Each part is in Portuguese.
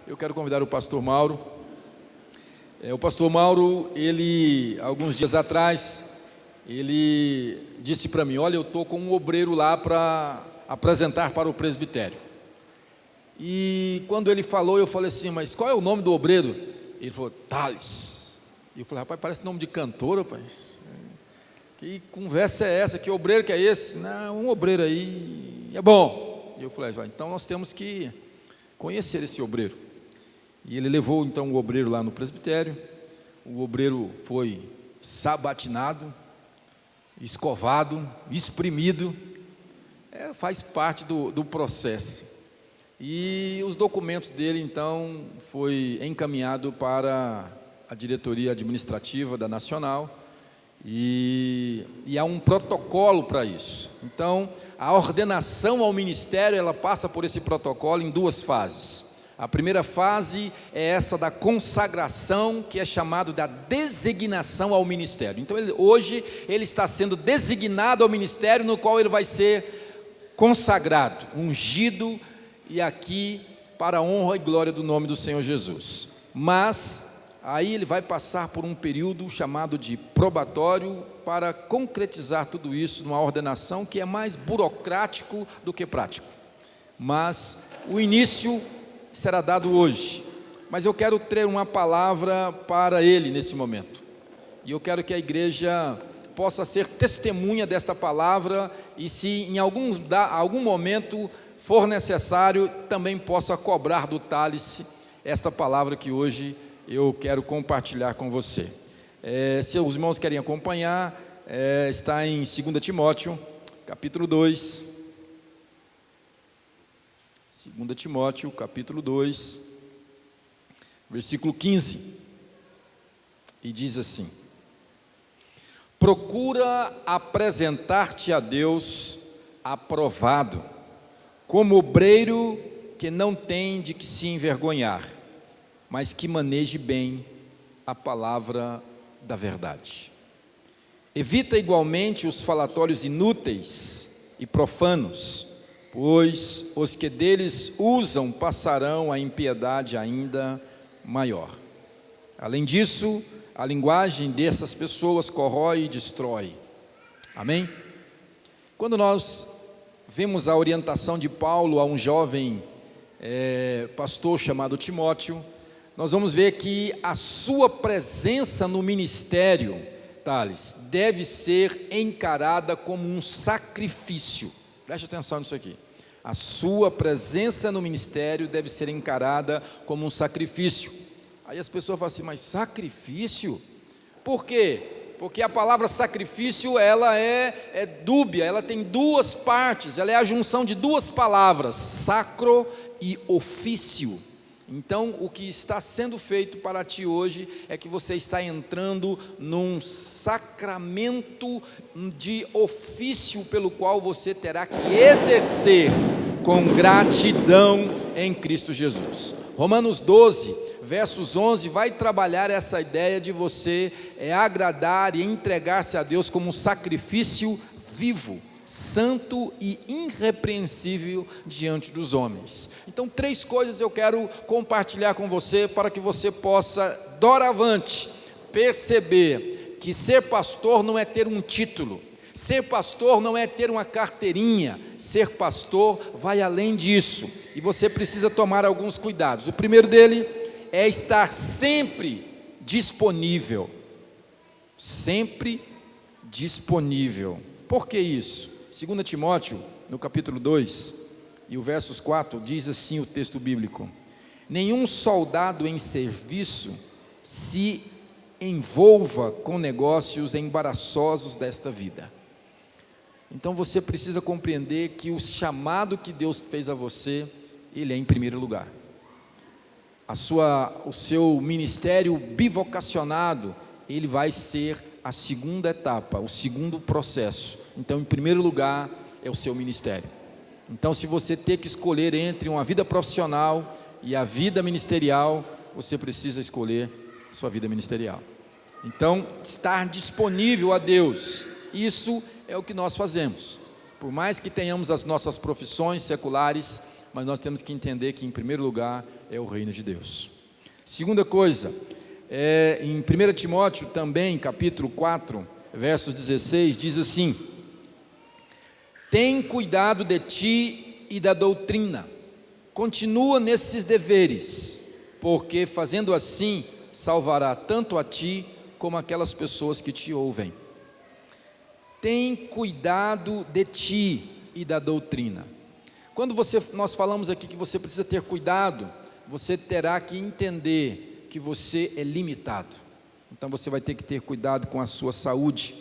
eu quero convidar o pastor Mauro. O pastor Mauro, alguns dias atrás, ele disse para mim: olha, eu estou com um obreiro lá para apresentar para o presbitério. E quando ele falou, eu falei assim: mas qual é o nome do obreiro? Ele falou: Thales. E eu falei: rapaz, parece nome de cantor, rapaz. Que conversa é essa? Que obreiro que é esse? Não, um obreiro aí é bom. E eu falei: então nós temos que conhecer esse obreiro. E ele levou então o obreiro lá no presbitério. O obreiro foi sabatinado, escovado, espremido. Faz parte do processo. E os documentos dele então foi encaminhado para a diretoria administrativa da Nacional. E há um protocolo para isso. Então, a ordenação ao ministério, ela passa por esse protocolo em duas fases. A primeira fase é essa da consagração, que é chamado da designação ao ministério. Então, hoje, ele está sendo designado ao ministério, no qual ele vai ser consagrado, ungido, e aqui para a honra e glória do nome do Senhor Jesus. Mas aí ele vai passar por um período chamado de probatório para concretizar tudo isso numa ordenação que é mais burocrático do que prático. Mas o início será dado hoje. Mas eu quero ter uma palavra para ele nesse momento. E eu quero que a igreja possa ser testemunha desta palavra, e se em algum momento for necessário, também possa cobrar do Thales esta palavra que hoje eu quero compartilhar com você. Se os irmãos querem acompanhar, está em 2 Timóteo, capítulo 2. 2 Timóteo, capítulo 2, versículo 15. E diz assim: procura apresentar-te a Deus aprovado, como obreiro que não tem de que se envergonhar, mas que maneje bem a palavra da verdade. Evita igualmente os falatórios inúteis e profanos, pois os que deles usam passarão a impiedade ainda maior. Além disso, a linguagem dessas pessoas corrói e destrói. Amém? Quando nós vemos a orientação de Paulo a um jovem pastor chamado Timóteo, nós vamos ver que a sua presença no ministério, Thales, deve ser encarada como um sacrifício. Preste atenção nisso aqui. A sua presença no ministério deve ser encarada como um sacrifício. Aí as pessoas falam assim: mas sacrifício? Por quê? Porque a palavra sacrifício, ela é dúbia, ela tem duas partes, ela é a junção de duas palavras, sacro e ofício. Então, o que está sendo feito para ti hoje é que você está entrando num sacramento de ofício, pelo qual você terá que exercer com gratidão em Cristo Jesus. Romanos 12, versos 11, vai trabalhar essa ideia de você agradar e entregar-se a Deus como um sacrifício vivo, santo e irrepreensível diante dos homens. Então, 3 coisas eu quero compartilhar com você, para que você possa, doravante, perceber que ser pastor não é ter um título, ser pastor não é ter uma carteirinha, ser pastor vai além disso, e você precisa tomar alguns cuidados. O primeiro dele é estar sempre disponível. Sempre disponível. Por que isso? 2 Timóteo, no capítulo 2, e o versos 4, diz assim o texto bíblico: nenhum soldado em serviço se envolva com negócios embaraçosos desta vida. Então você precisa compreender que o chamado que Deus fez a você, ele é em primeiro lugar. O seu ministério bivocacionado, ele vai ser a segunda etapa, o segundo processo. Então, em primeiro lugar, é o seu ministério. Então, se você ter que escolher entre uma vida profissional e a vida ministerial, você precisa escolher sua vida ministerial. Então, estar disponível a Deus, isso é o que nós fazemos. Por mais que tenhamos as nossas profissões seculares, mas nós temos que entender que em primeiro lugar é o reino de Deus. Segunda coisa, em 1 Timóteo também, capítulo 4, versos 16, diz assim: tem cuidado de ti e da doutrina, continua nesses deveres, porque fazendo assim, salvará tanto a ti, como aquelas pessoas que te ouvem. Tem cuidado de ti e da doutrina. Quando nós falamos aqui que você precisa ter cuidado, você terá que entender que você é limitado. Então você vai ter que ter cuidado com a sua saúde,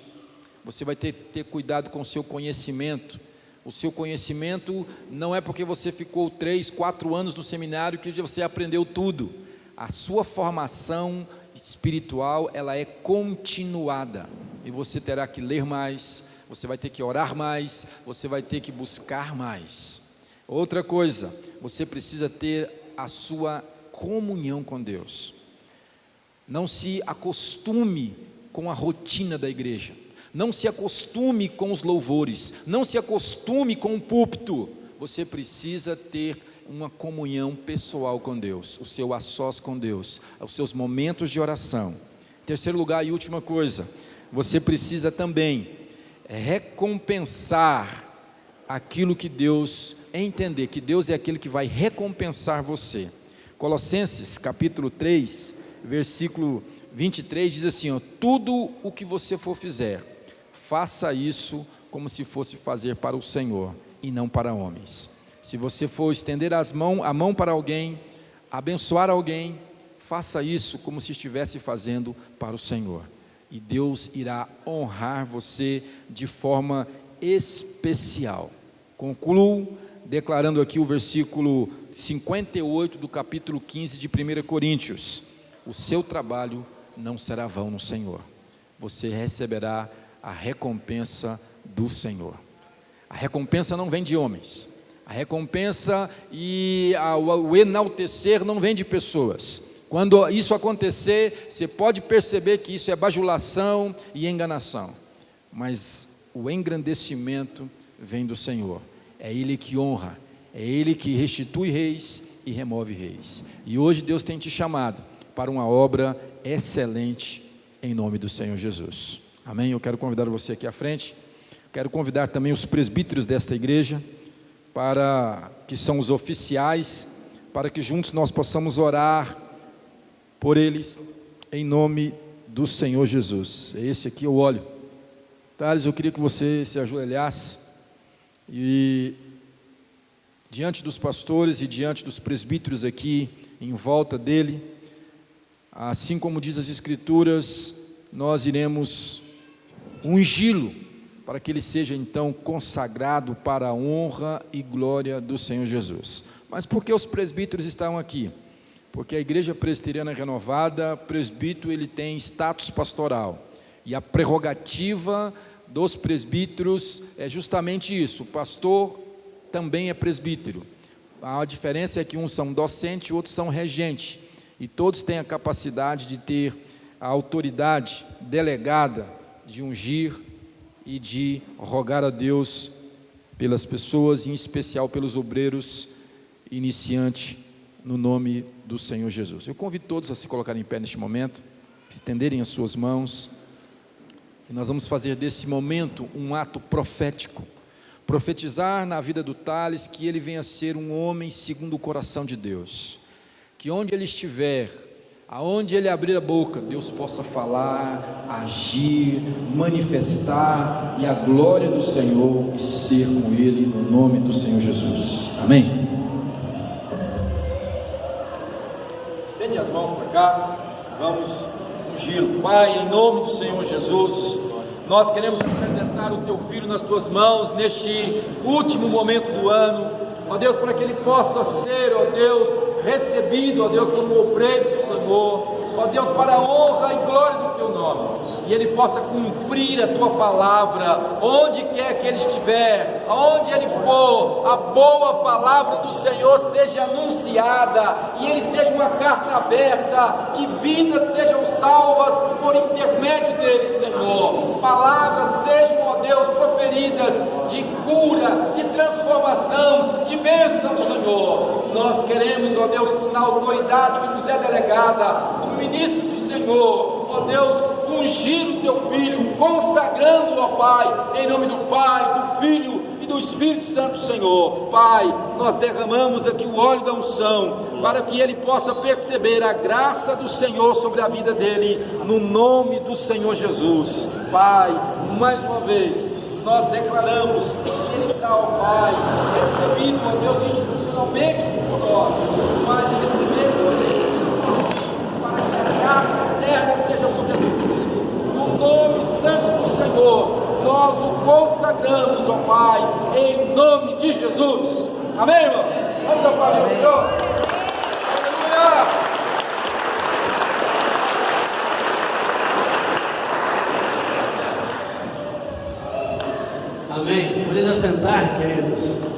você vai ter que ter cuidado com o seu conhecimento. O seu conhecimento não é porque você ficou 3, 4 anos no seminário que você aprendeu tudo. A sua formação espiritual, ela é continuada, e você terá que ler mais, você vai ter que orar mais, você vai ter que buscar mais. Outra coisa, você precisa ter a sua comunhão com Deus. Não se acostume com a rotina da igreja, não se acostume com os louvores, não se acostume com o púlpito. Você precisa ter uma comunhão pessoal com Deus, o seu a sós com Deus, os seus momentos de oração. Terceiro lugar e última coisa, você precisa também recompensar aquilo que Deus, entender que Deus é aquele que vai recompensar você. Colossenses capítulo 3, versículo 23 diz assim, tudo o que você for fizer, faça isso como se fosse fazer para o Senhor e não para homens. Se você for estender a mão para alguém, abençoar alguém, faça isso como se estivesse fazendo para o Senhor, e Deus irá honrar você de forma especial. Concluo declarando aqui o versículo 58 do capítulo 15 de 1 Coríntios: o seu trabalho não será vão no Senhor, você receberá a recompensa do Senhor. A recompensa não vem de homens, a recompensa e o enaltecer não vem de pessoas. Quando isso acontecer, você pode perceber que isso é bajulação e enganação, mas o engrandecimento vem do Senhor. É Ele que honra, é Ele que restitui reis e remove reis. E hoje Deus tem te chamado para uma obra excelente em nome do Senhor Jesus. Amém? Eu quero convidar você aqui à frente. Quero convidar também os presbíteros desta igreja, para que são os oficiais, para que juntos nós possamos orar por eles, em nome do Senhor Jesus. Esse aqui eu olho. Thales, eu queria que você se ajoelhasse e diante dos pastores e diante dos presbíteros aqui em volta dele, assim como diz as Escrituras, nós iremos ungí-lo para que ele seja então consagrado para a honra e glória do Senhor Jesus. Mas por que os presbíteros estão aqui? Porque a Igreja Presbiteriana Renovada, presbítero, ele tem status pastoral, e a prerrogativa dos presbíteros é justamente isso. O pastor também é presbítero. A diferença é que uns são docentes e outros são regentes, e todos têm a capacidade de ter a autoridade delegada de ungir e de rogar a Deus pelas pessoas, em especial pelos obreiros iniciantes, no nome do Senhor Jesus. Eu convido todos a se colocarem em pé neste momento, estenderem as suas mãos, e nós vamos fazer desse momento um ato profético, profetizar na vida do Thales, que ele venha a ser um homem segundo o coração de Deus, que onde ele estiver, aonde ele abrir a boca, Deus possa falar, agir, manifestar, e a glória do Senhor ser com ele, no nome do Senhor Jesus. Amém? Estende as mãos para cá, vamos ungir. Pai, em nome do Senhor Jesus, nós queremos apresentar o teu filho nas tuas mãos, neste último momento do ano, ó Deus, para que ele possa ser, ó Deus, recebido, ó Deus, como obreiro do Senhor, ó Deus, para a honra e glória do teu nome. e ele possa cumprir a tua palavra, onde quer que ele estiver, aonde ele for, a boa palavra do Senhor seja anunciada, e ele seja uma carta aberta, que vidas sejam salvas por intermédio dele, Senhor. Palavras sejam, ó Deus, proferidas de cura, de transformação, de bênção, Senhor. Nós queremos, ó Deus, na autoridade que nos é delegada, como ministro do Senhor, ó Deus, ungir o teu filho, consagrando, ó Pai, em nome do Pai, do Filho e do Espírito Santo, Senhor. Pai, nós derramamos aqui o óleo da unção, para que ele possa perceber a graça do Senhor sobre a vida dele, no nome do Senhor Jesus. Pai, mais uma vez, nós declaramos que ele está, ó Pai, recebido, ó Deus, institucionalmente por nós, mas ele primeiro para que a graça eterna seja sobre a vida dele. No nome santo do Senhor, nós o consagramos, ó Pai, em nome de Jesus. Amém, irmãos? Vamos aplaudir o Senhor. Aleluia! Amém. Podemos assentar, queridos.